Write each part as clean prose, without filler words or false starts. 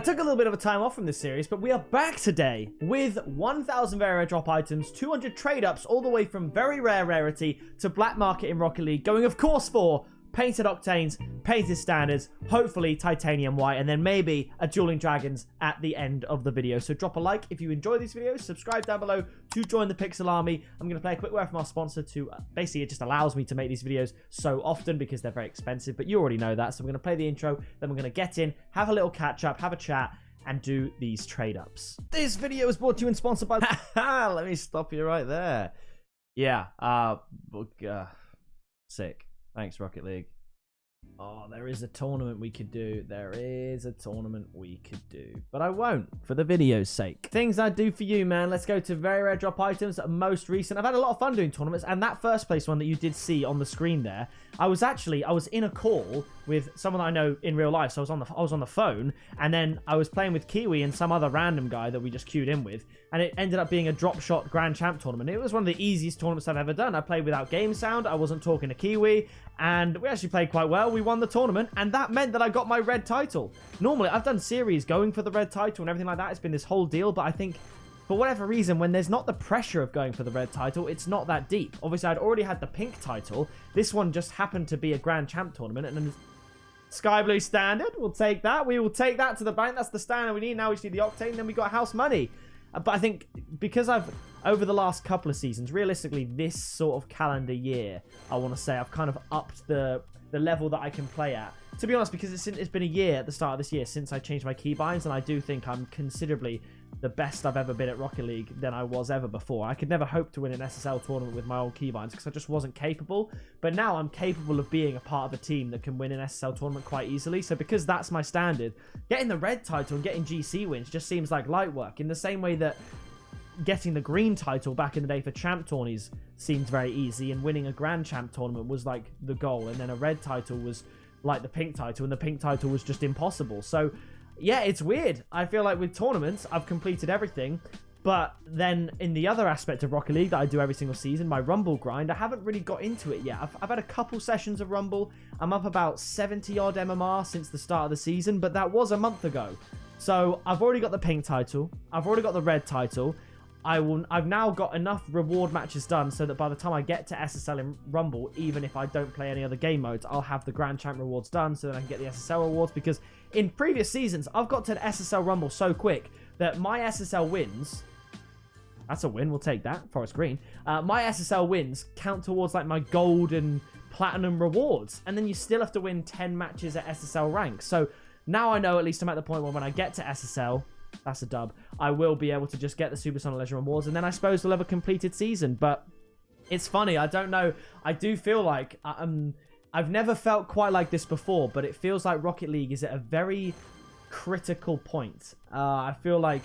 took a little bit of a time off from this series, but we are back today with 1,000 very rare drop items, 200 trade-ups, all the way from very rare rarity to black market in Rocket League, going of course for painted octanes, painted standards, hopefully titanium white, and then maybe a dueling dragons at the end of the video. So drop a like if you enjoy these videos, subscribe down below to join the Pixel Army. I'm going to play a quick word from our sponsor to, basically it just allows me to make these videos so often because they're very expensive, but you already know that. So we're going to play the intro, then we're going to get in, have a little catch up, have a chat, and do these trade ups. This video is brought to you and sponsored by... Let me stop you right there. Yeah, sick. Thanks, Rocket League. Oh, there is a tournament we could do. There is a tournament we could do. But I won't, for the video's sake. Things I do for you, man. Let's go to very rare drop items. Most recent. I've had a lot of fun doing tournaments. And that first place one that you did see on the screen there, I was in a call with someone that I know in real life. So I was on the phone. And then I was playing with Kiwi and some other random guy that we just queued in with. And it ended up being a drop shot grand champ tournament. It was one of the easiest tournaments I've ever done. I played without game sound. I wasn't talking to Kiwi. And we actually played quite well. We won the tournament. And that meant that I got my red title. Normally, I've done series going for the red title and everything like that. It's been this whole deal. But I think for whatever reason, when there's not the pressure of going for the red title, it's not that deep. Obviously, I'd already had the pink title. This one just happened to be a grand champ tournament. And then Sky Blue standard. We'll take that. We will take that to the bank. That's the standard we need. Now we just need the octane. Then we got house money. But I think because I've, over the last couple of seasons, realistically, this sort of calendar year, I want to say I've kind of upped the level that I can play at. To be honest, because it's been a year at the start of this year since I changed my keybinds, and I do think I'm considerably the best I've ever been at Rocket League than I was ever before. I could never hope to win an SSL tournament with my old keybinds because I just wasn't capable. But now I'm capable of being a part of a team that can win an SSL tournament quite easily. So because that's my standard, getting the red title and getting GC wins just seems like light work. In the same way that getting the green title back in the day for champ tourneys seemed very easy, and winning a grand champ tournament was like the goal, and then a red title was like the pink title, and the pink title was just impossible. So yeah, it's weird. I feel like with tournaments, I've completed everything. But then in the other aspect of Rocket League that I do every single season, my Rumble grind, I haven't really got into it yet. I've had a couple sessions of Rumble. I'm up about 70-odd MMR since the start of the season, but that was a month ago. So I've already got the pink title. I've already got the red title. I've now got enough reward matches done so that by the time I get to SSL in Rumble, even if I don't play any other game modes, I'll have the Grand Champ rewards done so that I can get the SSL rewards. Because in previous seasons, I've got to the SSL Rumble so quick that my SSL wins... That's a win. We'll take that. Forest Green. My SSL wins count towards like my gold and platinum rewards. And then you still have to win 10 matches at SSL rank. So now I know at least I'm at the point where when I get to SSL... That's a dub. I will be able to just get the Supersonic Legend rewards, and then I suppose we'll have a completed season. But it's funny. I don't know. I do feel like I've never felt quite like this before, but it feels like Rocket League is at a very critical point. I feel like,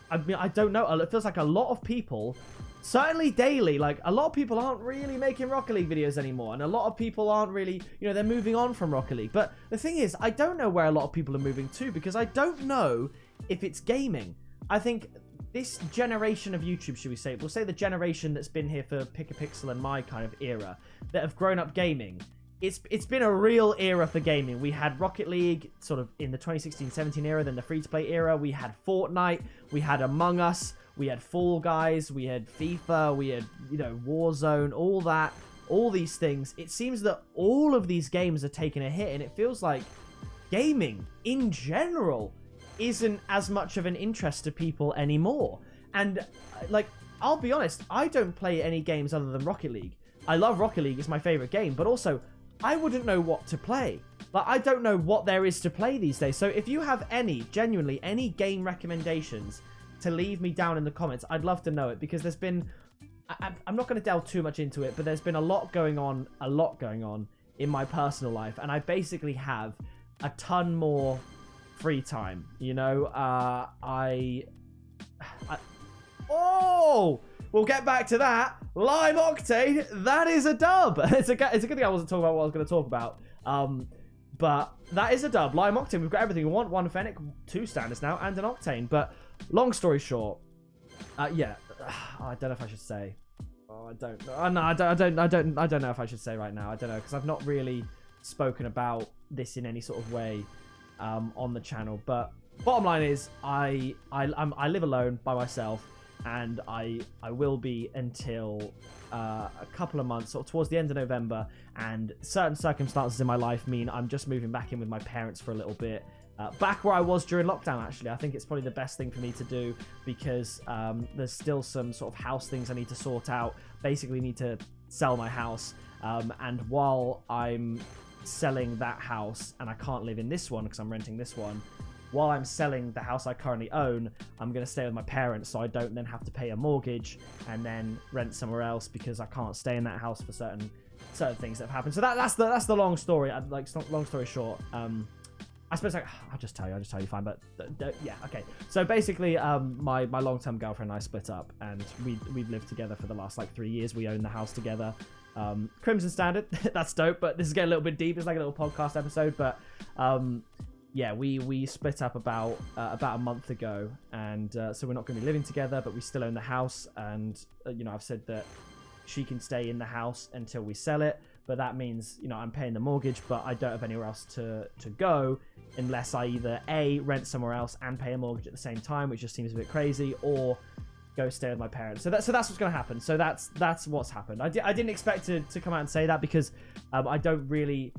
I mean, I don't know. It feels like a lot of people, certainly daily, like a lot of people aren't really making Rocket League videos anymore, and a lot of people aren't really, you know, they're moving on from Rocket League. But the thing is, I don't know where a lot of people are moving to, because I don't know if it's gaming. I think this generation of YouTube, should we say, we'll say the generation that's been here for pickapixel and my kind of era, that have grown up gaming, it's been a real era for gaming. We had Rocket League sort of in the 2016-17 era, then the free-to-play era. We had Fortnite, we had Among Us, we had Fall Guys, we had FIFA, we had, you know, Warzone, all that, all these things. It seems that all of these games are taking a hit, and it feels like gaming in general isn't as much of an interest to people anymore. And like, I'll be honest, I don't play any games other than Rocket League. I love Rocket League, it's my favorite game, but also I wouldn't know what to play. Like, I don't know what there is to play these days. So if you have genuinely any game recommendations to leave me down in the comments, I'd love to know it, because there's been, I'm not going to delve too much into it, but there's been a lot going on in my personal life, and I basically have a ton more free time, you know. Oh, we'll get back to that. Lime Octane, that is a dub. It's a good thing I wasn't talking about what I was going to talk about. But that is a dub. Lime Octane, we've got everything we want. 1 Fennec, 2 standards now, and an Octane. But long story short, yeah, I don't know if I should say. Oh, I don't. No, I don't know if I should say right now. I don't know, because I've not really spoken about this in any sort of way on the channel. But bottom line is I live alone by myself, and I will be until a couple of months, or towards the end of November, and certain circumstances in my life mean I'm just moving back in with my parents for a little bit. Back where I was during lockdown, actually. I think it's probably the best thing for me to do, because there's still some sort of house things I need to sort out. Basically need to sell my house, and while I'm selling that house, and I can't live in this one because I'm renting this one, while I'm selling the house I currently own, I'm going to stay with my parents, so I don't then have to pay a mortgage and then rent somewhere else, because I can't stay in that house for certain things that have happened. So that's the long story. Long story short, I suppose I'll just tell you fine, but yeah, okay. So basically, my long-term girlfriend and I split up, and we've lived together for the last 3 years. We own the house together. Crimson Standard, that's dope, but this is getting a little bit deep. It's like a little podcast episode, but yeah, we split up about a month ago, and so we're not going to be living together, but we still own the house, and I've said that she can stay in the house until we sell it, but that means I'm paying the mortgage, but I don't have anywhere else to go unless I either A, rent somewhere else and pay a mortgage at the same time, which just seems a bit crazy, or go stay with my parents. So that's what's going to happen. So that's what's happened. I didn't expect to come out and say that, because I don't really.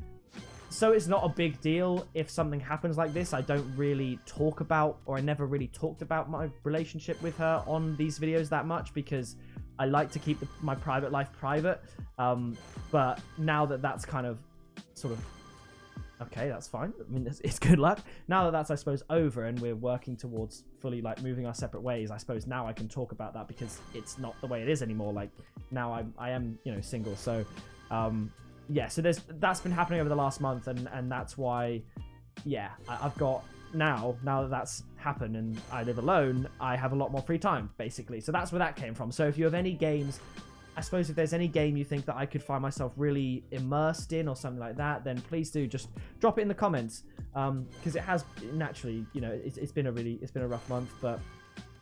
So it's not a big deal if something happens like this. I don't really talk about, or I never really talked about my relationship with her on these videos that much, because I like to keep my private life private. But now that that's kind of sort of, okay, that's fine. I mean, it's good luck. Now that that's, I suppose, over, and we're working towards fully moving our separate ways, I suppose now I can talk about that, because it's not the way it is anymore. Now I am single. So yeah, so that's been happening over the last month, and that's why, yeah, I've got now that that's happened and I live alone, I have a lot more free time, basically. So that's where that came from. So if you have any games, I suppose if there's any game you think that I could find myself really immersed in or something like that, then please do just drop it in the comments, because it has naturally, it's been a rough month, but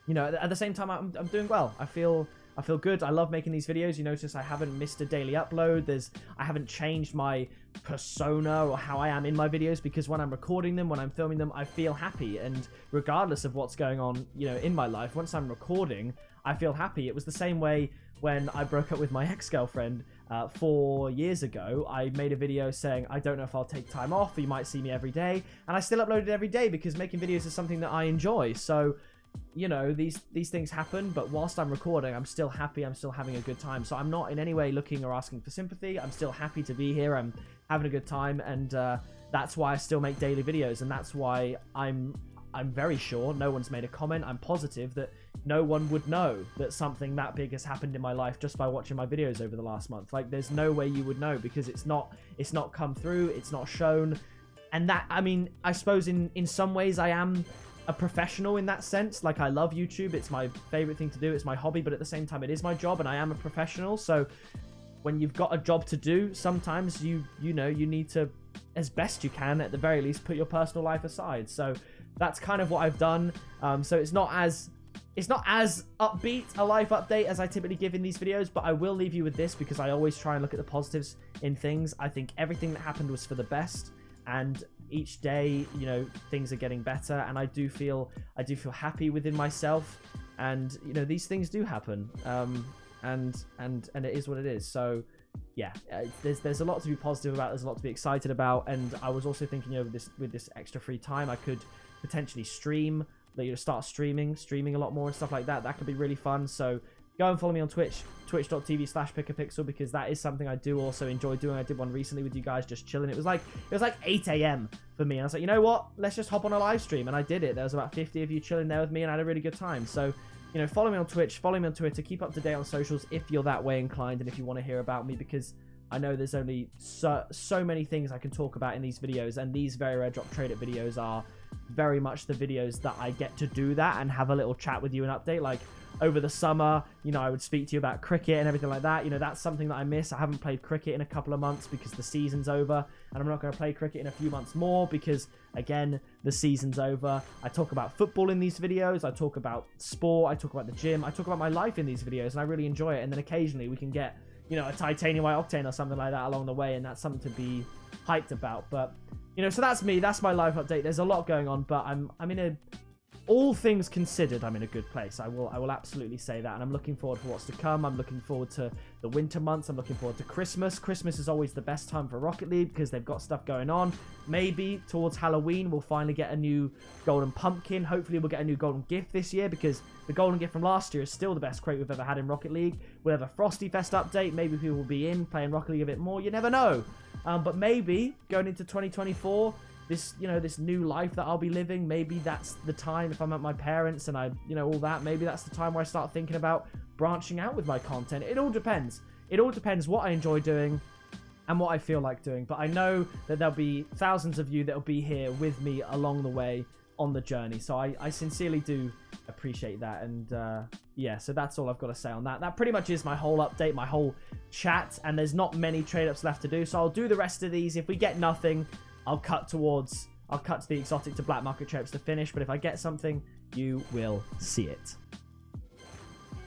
at the same time I'm doing well. I feel good. I love making these videos. You notice I haven't missed a daily upload. I haven't changed my persona or how I am in my videos, because when I'm recording them, when I'm filming them, I feel happy. And regardless of what's going on, in my life, once I'm recording, I feel happy. It was the same way when I broke up with my ex-girlfriend 4 years ago. I made a video saying, I don't know if I'll take time off, you might see me every day. And I still upload it every day, because making videos is something that I enjoy. So these things happen, but whilst I'm recording, I'm still happy, I'm still having a good time. So I'm not in any way looking or asking for sympathy. I'm still happy to be here. I'm having a good time, and that's why I still make daily videos, and that's why I'm very sure no one's made a comment. I'm positive that no one would know that something that big has happened in my life just by watching my videos over the last month. There's no way you would know, because it's not come through, it's not shown. And that, I mean, I suppose in some ways I am a professional in that sense. I love YouTube, it's my favorite thing to do, it's my hobby, but at the same time it is my job, and I am a professional. So when you've got a job to do, sometimes you need to, as best you can at the very least, put your personal life aside. So that's kind of what I've done. So it's not as upbeat a life update as I typically give in these videos, but I will leave you with this, because I always try and look at the positives in things. I think everything that happened was for the best, and each day, things are getting better, and I do feel happy within myself, and these things do happen, and it is what it is. So yeah, there's a lot to be positive about, there's a lot to be excited about. And I was also thinking over this, with this extra free time, I could potentially stream, start streaming a lot more and stuff like that. That could be really fun. So go and follow me on Twitch, twitch.tv/pickapixel, because that is something I do also enjoy doing. I did one recently with you guys, just chilling. It was like 8 a.m. for me. And I was like, you know what? Let's just hop on a live stream. And I did it. There was about 50 of you chilling there with me, and I had a really good time. So, follow me on Twitch, follow me on Twitter, keep up to date on socials if you're that way inclined, and if you want to hear about me, because I know there's only so many things I can talk about in these videos, and these very rare drop trade it videos are very much the videos that I get to do that and have a little chat with you and update. Over the summer, I would speak to you about cricket and everything like that. That's something that I miss. I haven't played cricket in a couple of months because the season's over, and I'm not going to play cricket in a few months more because, again, the season's over. I talk about football in these videos. I talk about sport. I talk about the gym. I talk about my life in these videos, and I really enjoy it. And then occasionally we can get, a titanium white octane or something like that along the way, and that's something to be hyped about. But You know, so that's me. That's my life update. There's a lot going on, but I'm in a... All things considered, I'm in a good place. I will absolutely say that. And I'm looking forward to what's to come. I'm looking forward to the winter months. I'm looking forward to Christmas. Christmas is always the best time for Rocket League because they've got stuff going on. Maybe towards Halloween, we'll finally get a new golden pumpkin. Hopefully, we'll get a new golden gift this year because the golden gift from last year is still the best crate we've ever had in Rocket League. We'll have a Frosty Fest update. Maybe people will be in playing Rocket League a bit more. You never know. But maybe going into 2024... this, you know, this new life that I'll be living, maybe that's the time if I'm at my parents and I, you know, all that, maybe that's the time where I start thinking about branching out with my content. It all depends. It all depends what I enjoy doing and what I feel like doing. But I know that there'll be thousands of you that'll be here with me along the way on the journey. So I sincerely do appreciate that. And yeah, so that's all I've got to say on that. That pretty much is my whole update, my whole chat. And there's not many trade-ups left to do. So I'll do the rest of these. If we get nothing... I'll cut to the exotic to black market trips to finish, but if I get something, you will see it.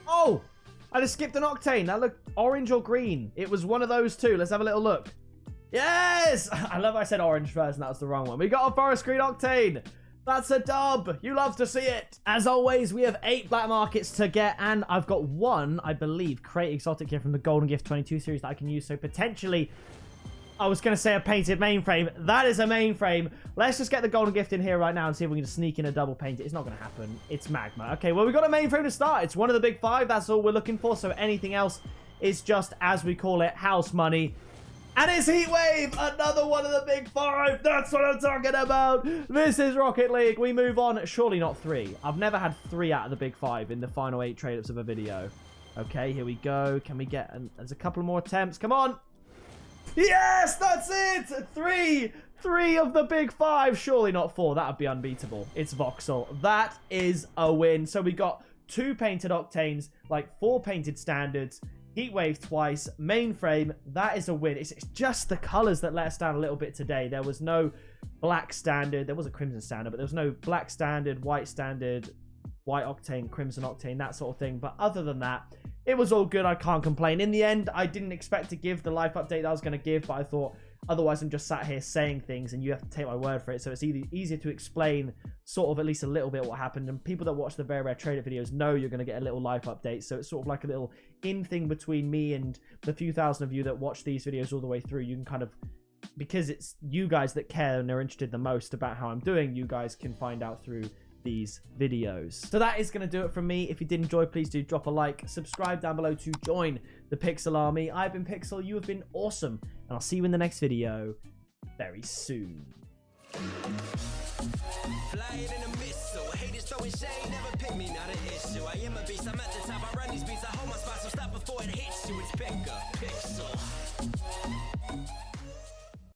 Oh! I just skipped an Octane. That looked orange or green. It was one of those two. Let's have a little look. Yes! I love I said orange first and that was the wrong one. We got a Forest Green Octane. That's a dub. You love to see it. As always, we have 8 black markets to get, and I've got one, I believe, crate exotic here from the Golden Gift 22 series that I can use, so potentially... I was going to say a painted mainframe. That is a mainframe. Let's just get the golden gift in here right now and see if we can just sneak in a double paint. It's not going to happen. It's magma. Okay, well, we've got a mainframe to start. It's one of the big 5. That's all we're looking for. So anything else is just, as we call it, house money. And it's Heatwave. Another one of the big 5. That's what I'm talking about. This is Rocket League. We move on. Surely not 3. I've never had 3 out of the big 5 in the final 8 trade-ups of a video. Okay, here we go. Can we get... there's a couple more attempts. Come on. Yes, that's it! 3 of the big 5. Surely not 4. That would be unbeatable. It's Voxel. That is a win. So we got 2 painted Octanes, like 4 painted standards, Heatwave twice, mainframe. That is a win. It's just the colors that let us down a little bit today. There was no black standard. There was a crimson standard, but there was no black standard, white Octane, crimson Octane, that sort of thing. But other than that, it was all good. I can't complain. In the end, I didn't expect to give the life update that I was going to give, but I thought otherwise I'm just sat here saying things and you have to take my word for it. So it's easier to explain sort of at least a little bit what happened. And people that watch the Very Rare Trader videos know you're going to get a little life update. So it's sort of like a little in thing between me and the few thousand of you that watch these videos all the way through. You can kind of, because it's you guys that care and are interested the most about how I'm doing, you guys can find out through these videos. So that is going to do it from me. If you did enjoy, please do drop a like, subscribe down below to join the Pixel Army. I've been Pixel, you have been awesome, and I'll see you in the next video very soon. Flying in a missile, haters throwing shade, never pick me, not an issue. I am a beast, I'm at the top, I run these beats, I hold my spot.